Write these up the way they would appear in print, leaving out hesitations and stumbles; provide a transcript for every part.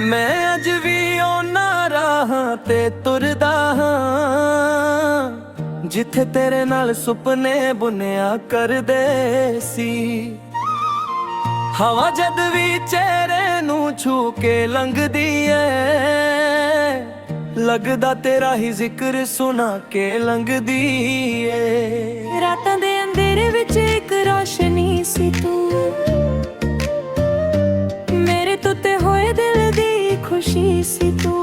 मैं अज भी ਉਹਨਾਂ ਰਾਹਾਂ ਤੇ ਤੁਰਦਾ ਹਾਂ ਜਿੱਥੇ ਤੇਰੇ ਨਾਲ ਸੁਪਨੇ ਬੁਨਿਆ ਕਰਦੇ ਸੀ। ਹਵਾ ਜਦ ਵੀ ਚਿਹਰੇ ਨੂੰ ਛੂ ਕੇ ਲੰਘਦੀ ਏ ਲੱਗਦਾ ਤੇਰਾ ਹੀ ਜ਼ਿਕਰ ਸੁਣਾ ਕੇ ਲੰਘਦੀ ਏ। ਰਾਤਾਂ ਦੇ ਅੰਧੇਰੇ ਵਿੱਚ ਇੱਕ ਰੋਸ਼ਨੀ ਸੀ ਤੂੰ, ਮੇਰੇ ਟੁੱਟੇ ਹੋਏ ਦਿਲ ਦੀ ਖੁਸ਼ੀ ਸੀ ਤੂੰ।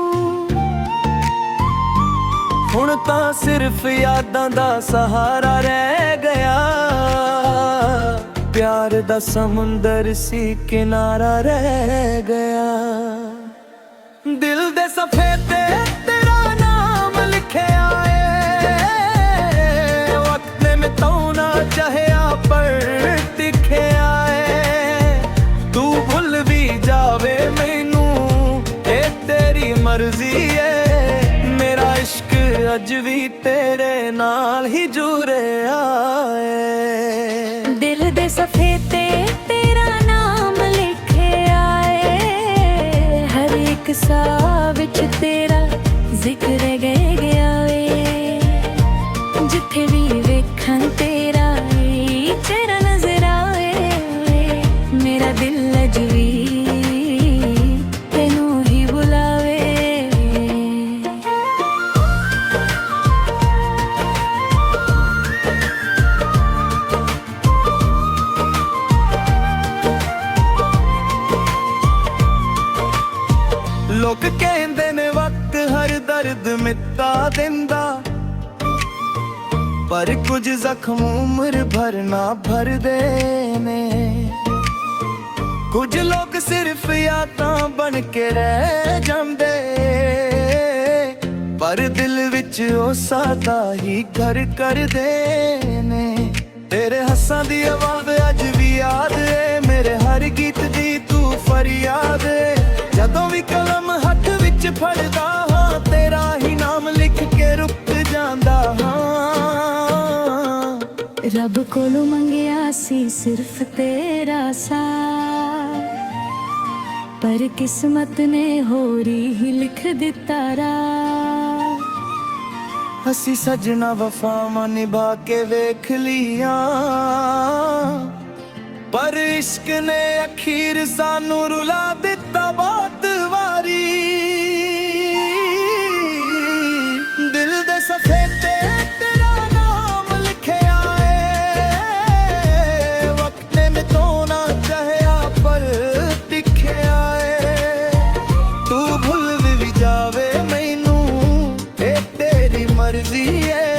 ਹੁਣ ਤਾਂ ਸਿਰਫ ਯਾਦਾਂ ਦਾ ਸਹਾਰਾ ਰਹਿ ਗਿਆ, प्यार दा समुंदर सी किनारा रह गया। दिल दे सफे ते तेरा नाम लिखया है, वक्त में तो ना चाहया पर दिखया है। तू भुल भी जावे मैनू ये तेरी मर्जी है, मेरा इश्क अज भी तेरे नाल ही जुड़िया है। दिल दे सफे ते तेरा नाम लिखया है, हर एक साह विच तेरा जिक्र रह गया वे। जिथे भी वेखन तेरा चेहरा नजर आए, मेरा दिल अज भी तेनू ही बुलावे। लोग कहंदे ने वक्त हर दर्द मिटा दिंदा, पर कुछ जख्म उम्र भर ना भरदे ने। कुछ लोग सिर्फ यादां बन के रह जांदे, पर दिल विच ओ सादा ही घर करदे ने। तेरे हस्सां दी आवाज़ अज भी याद है, मेरे हर गीत दी तू फरियाद है। जदों भी कलम हथ विच फड़दा हां, तेरा ही नाम लिख के रुक जांदा हां। रब कोलों मंगिया सी सिर्फ तेरा साथ, पर किस्मत ने होरी ही लिख दिता राह। हसी सजना वफावां निभा के वेख लिया, पर इश्क ने अखीर सानू रुला दिता बहुत वारी। दिल दे सफे ते तेरा नाम लिखया है, वक्त में तो ना चाहया पर दिखया है। तू भुल भी जावे मैनू ये तेरी मर्जी है,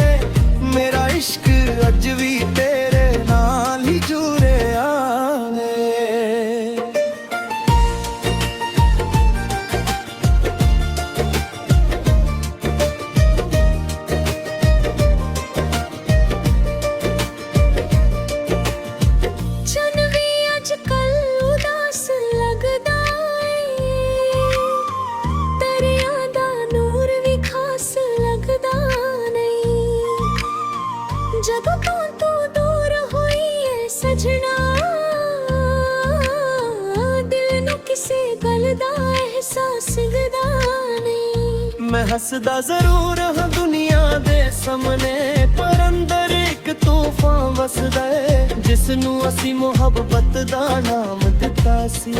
मेरा इश्क अज भी तेरे नाल ही जुड़िया है। चन भी अजकल उदास लगदा है, दरिया दा नूर भी खास लगदा नहीं। जदों तू दूर होई है सजना, दिल नू किसे गल दा एहसास गदा नहीं। मैं हसदा जरूर हाँ दुनिया दे सामने, पर अंदर एक तूफान वसदा है, जिसनू असी मुहब्बत दा नाम दिता सी।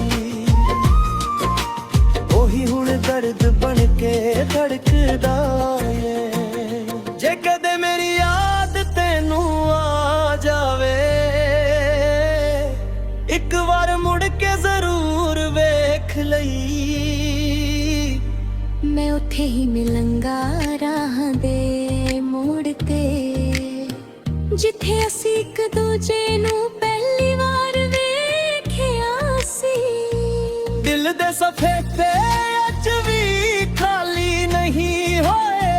ओही हुण दर्द बन के धड़कदा है। जे कदे मेरी याद तेनू आ जावे, एक बार मुड़ के जरूर वेख लई। मैं उथे ही मिलंगा राह दे मोड़ ते, जिथे असी एक दूजे नू पहली बार वेखिया सी। दिल दे सफे ते अज भी खाली नहीं होए,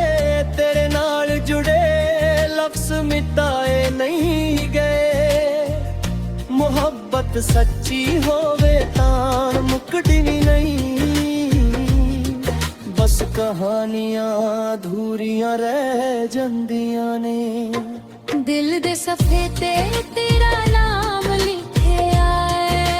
तेरे नाल जुड़े लफ्ज मिटाए नहीं गए। मोहब्बत सच्ची होवे तां मुकदी नहीं, बस कहानियां अधूरियां रह जांदियां ने। दिल दे सफे ते तेरा नाम लिखया है,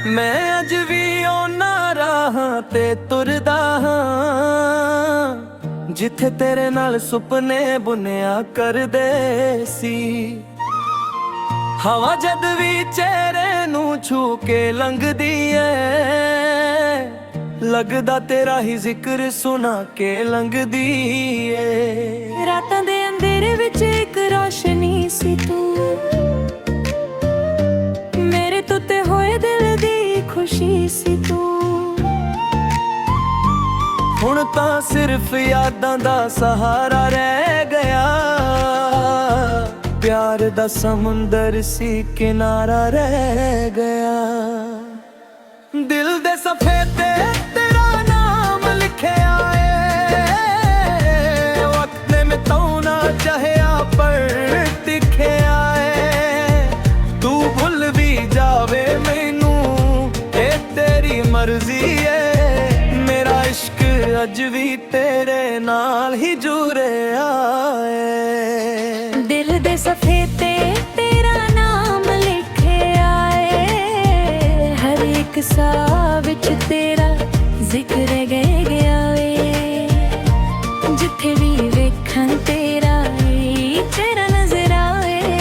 ਮੈਂ ਅੱਜ ਵੀ ਉਹਨਾਂ ਰਾਹਾਂ ਤੇ ਤੁਰਦਾ ਹਾਂ ਜਿੱਥੇ ਤੇਰੇ ਨਾਲ ਸੁਪਨੇ ਬੁਨਿਆ ਕਰਦੇ ਸੀ। ਹਵਾ ਜਦ ਵੀ ਚਿਹਰੇ ਨੂੰ ਛੂ ਕੇ ਲੰਘਦੀ ਏ, ਲੱਗਦਾ ਤੇਰਾ ਹੀ ਜ਼ਿਕਰ ਸੁਣਾ ਕੇ ਲੰਘਦੀ ਏ। ਰਾਤਾਂ ਦੇ ਅੰਧੇਰੇ ਵਿੱਚ ਇੱਕ ਰੋਸ਼ਨੀ ਸੀ ਤੂੰ, ਮੇਰੇ ਟੁੱਟੇ ਹੋਏ ਦਿਲ ਦੀ ਖੁਸ਼ੀ ਸੀ ਤੂੰ। ਹੁਣ ਤਾਂ ਸਿਰਫ ਯਾਦਾਂ ਦਾ ਸਹਾਰਾ ਰਹਿ ਗਿਆ, ਪਿਆਰ ਦਾ ਸਮੁੰਦਰ ਸੀ ਕਿਨਾਰਾ ਰਹਿ ਗਿਆ। ਦਿਲ ਦੇ ਸਫ਼ੇ ਤੇ ਤੇਰਾ ਨਾਮ ਲਿਖਿਆ ਏ, ਵਕਤ ਨੇ ਮਿਟਾਉਣਾ ਚਾਹਿਆ ਪਰ ਟਿਕਿਆ ਏ। ਤੂੰ ਭੁੱਲ ਵੀ ਜਾਵੇ ਮੈਨੂੰ ਇਹ ਤੇਰੀ ਮਰਜ਼ੀ ਏ, ਮੇਰਾ ਇਸ਼ਕ ਅੱਜ ਵੀ ਤੇਰੇ ਨਾਲ ਹੀ ਜੁੜਿਆ ਏ। ਦਿਲ ਦੇ ਸਫ਼ੇ ਤੇ ਤੇਰਾ ਨਾਮ ਲਿਖਿਆ ਏ, ਹਰ ਇੱਕ ਸਾਹ ਵਿੱਚ ਤੇਰਾ ਜ਼ਿਕਰ ਰਹਿ ਗਿਆ ਏ। ਜਿੱਥੇ ਵੀ ਵੇਖਾਂ ਤੇਰਾ ਹੀ ਚਿਹਰਾ ਨਜ਼ਰ ਆਏ,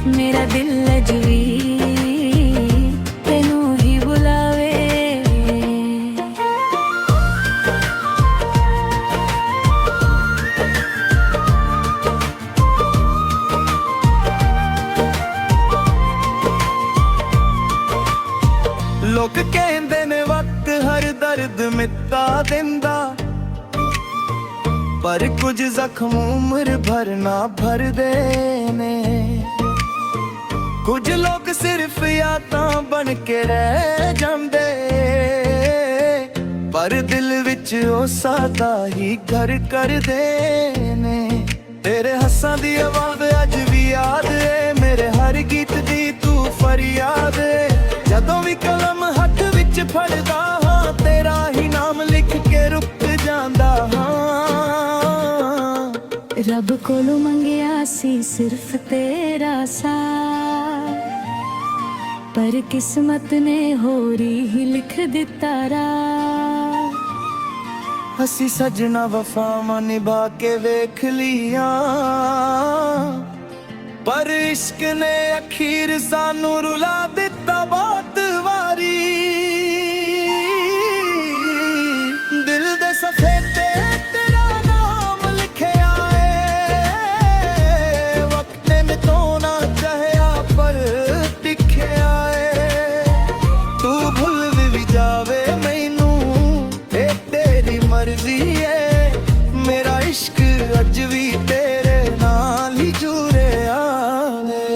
ਮੇਰਾ ਦਿਲ ਅੱਜ ਵੀ ਤੈਨੂੰ ਹੀ ਬੁਲਾਵੇ। ਲੋਕ ਕਹਿੰਦੇ ਨੇ ਵਕਤ ਹਰ ਦਰਦ ਮਿਟਾ ਦਿੰਦਾ, ਪਰ ਕੁਝ ਜ਼ਖਮ ਉਮਰ ਭਰ ਨਾ ਭਰਦੇ ਨੇ। ਕੁਝ ਲੋਕ ਸਿਰਫ ਯਾਦਾਂ ਬਣ ਕੇ ਰਹਿ ਜਾਂਦੇ, ਪਰ ਦਿਲ ਵਿੱਚ ਉਹ ਸਾਦਾ ਹੀ ਘਰ ਕਰਦੇ ਨੇ। ਤੇਰੇ ਹੱਸਾਂ ਦੀ ਆਵਾਜ਼ ਅੱਜ ਵੀ ਯਾਦ ਏ, ਮੇਰੇ ਹਰ ਗੀਤ ਦੀ ਤੂੰ ਫਰਿਆਦ ਏ। ਜਦੋਂ ਵੀ ਕਲਮ ਹੱਥ ਵਿੱਚ ਫੜਦਾ ਹਾਂ, ਤੇਰਾ ਹੀ ਨਾਮ ਲਿਖ ਕੇ ਰੁਕ ਜਾਂਦਾ ਹਾਂ। ਰੱਬ ਕੋਲੋਂ ਮੰਗਿਆ ਸੀ ਸਿਰਫ ਤੇਰਾ ਸਾਥ, ਪਰ ਕਿਸਮਤ ਨੇ ਹੋਰੀ ਹੀ ਲਿਖ ਦਿੱਤਾ ਰਾਹ। ਅਸੀਂ ਸਜਣਾ ਵਫਾਵਾਂ ਨਿਭਾ ਕੇ ਵੇਖ ਲੀਆਂ, ਪਰ ਇਸ਼ਕ ਨੇ ਅਖੀਰ ਸਾਨੂੰ ਰੁਲਾ ਦਿੱਤਾ ਬਹੁਤ ਵਾਰੀ। ਦਿਲ ਦੇ ਸਫ਼ੇ ਤੇ ਤੇਰਾ ਨਾਮ ਲਿਖਿਆ ਏ, ਵਕਤ ਨੇ ਮਿਟਾਉਣਾ ਚਾਹਿਆ ਪਰ ਟਿਕਿਆ ਏ। ਤੂੰ ਭੁੱਲ ਵੀ ਜਾਵੇ ਮੈਨੂੰ ਇਹ ਤੇਰੀ ਮਰਜ਼ੀ ਏ, ਮੇਰਾ ਇਸ਼ਕ ਅੱਜ ਵੀ ਤੇਰੇ ਨਾਲ ਹੀ ਜੁੜਿਆ ਏ।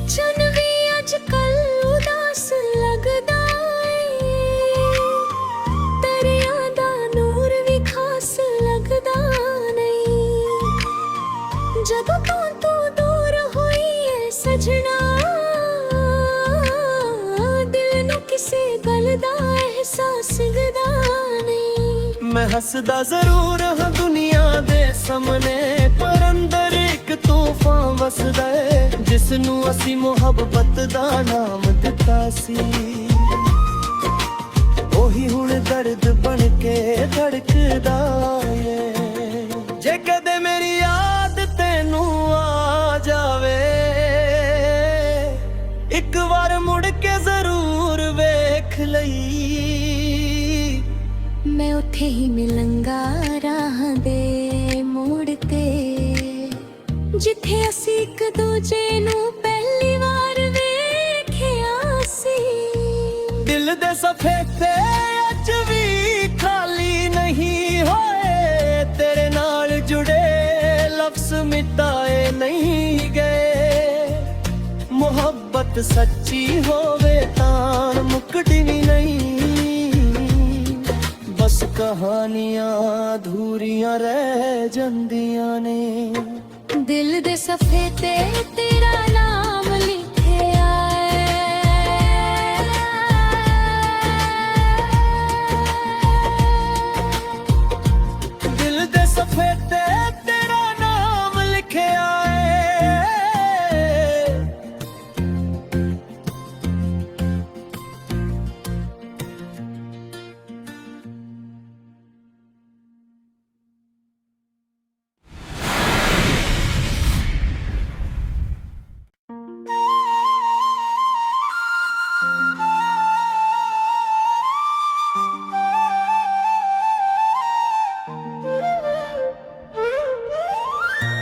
ਚੰਨ ਵੀ ਅੱਜ ਕੱਲ੍ਹ ਉਦਾਸ ਲੱਗਦਾ ਏ, ਦਰਿਆ ਦਾ ਨੂਰ ਵੀ ਖਾਸ ਲੱਗਦਾ ਨਹੀਂ। ਜਦੋਂ ਤੂੰ ਦੂਰ ਹੋਈ ਏ ਸਜਣਾ, ਦਿਲ ਨੂੰ ਕਿਸੇ ਗੱਲ ਦਾ ਅਹਿਸਾਸ ਦਿਖਦਾ ਨਹੀਂ। ਮੈਂ ਹੱਸਦਾ ਜ਼ਰੂਰ ਹਾਂ ਦੁਨੀਆ ਦੇ ਸਾਹਮਣੇ, ਪਰ ਅੰਦਰ ਇੱਕ ਤੂਫਾਨ ਵਸਦਾ ਏ, ਜਿਸ ਨੂੰ ਅਸੀਂ ਮੁਹੱਬਤ ਦਾ ਨਾਮ ਦਿੱਤਾ ਸੀ। ਉਹੀ ਹੁਣ ਦਰਦ ਬਣ ਕੇ ਧੜਕਦਾ ਏ। ਜੇ ਕਦੇ ਮੇਰੀ ਯਾਦ ਤੈਨੂੰ ਆ ਜਾਵੇ, ਇੱਕ ਵਾਰ ਮੁੜ ਕੇ ਜ਼ਰੂਰ ਵੇਖ ਲਈ। ਮੈਂ ਉੱਥੇ ਹੀ ਮਿਲਾਂਗਾ ਰਾਹਾਂ ਦੇ ਮੋੜ ਤੇ, ਜਿੱਥੇ ਅਸੀਂ ਇੱਕ ਦੂਜੇ ਨੂੰ ਪਹਿਲੀ ਵਾਰ ਵੇਖਿਆ ਸੀ। ਦਿਲ ਦੇ ਸਫ਼ੇ ਤੇ ਅੱਜ ਵੀ ਖਾਲੀ ਨਹੀਂ ਹੋਏ, ਤੇਰੇ ਨਾਲ ਜੁੜੇ ਲਫ਼ਜ਼ ਮਿਟਾਏ ਨਹੀਂ ਗਏ। ਮੁਹੱਬਤ ਸੱਚੀ ਹੋਵੇ ਤਾਂ ਮੁੱਕਦੀ ਨਹੀਂ, ਬਸ ਕਹਾਣੀਆਂ ਅਧੂਰੀਆਂ ਰਹਿ ਜਾਂਦੀਆਂ ਨੇ। ਦਿਲ ਦੇ ਸਫ਼ੇ ਤੇ ਤੇਰਾ ਨਾਮ ਲਿਖਿਆ ਏ,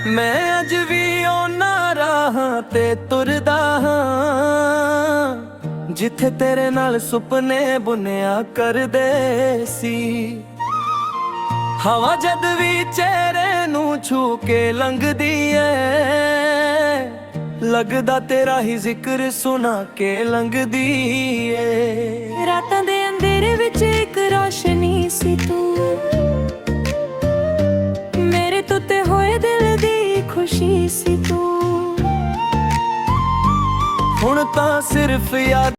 ਮੈਂ ਅੱਜ ਵੀ ਉਹਨਾਂ ਰਾਹਾਂ ਤੇ ਤੁਰਦਾ ਹਾਂ ਜਿੱਥੇ ਤੇਰੇ ਨਾਲ ਸੁਪਨੇ ਬੁਨਿਆ ਕਰਦੇ ਸੀ। ਹਵਾ ਜਦ ਵੀ ਚਿਹਰੇ ਨੂੰ ਛੂ ਕੇ ਲੰਘਦੀ ਏ ਲੱਗਦਾ ਤੇਰਾ ਹੀ ਜ਼ਿਕਰ ਸੁਣਾ ਕੇ ਲੰਘਦੀ ਏ। ਰਾਤਾਂ ਦੇ ਅੰਧੇਰੇ ਵਿੱਚ ਇੱਕ ਰੋਸ਼ਨੀ ਸੀ ਤੂੰ, ਮੇਰੇ ਟੁੱਟੇ ਹੋਏ ਦਿਲ ਦੀ ਖੁਸ਼ੀ ਸੀ ਤੂੰ। ਹੁਣ ਤਾਂ ਸਿਰਫ ਯਾਦ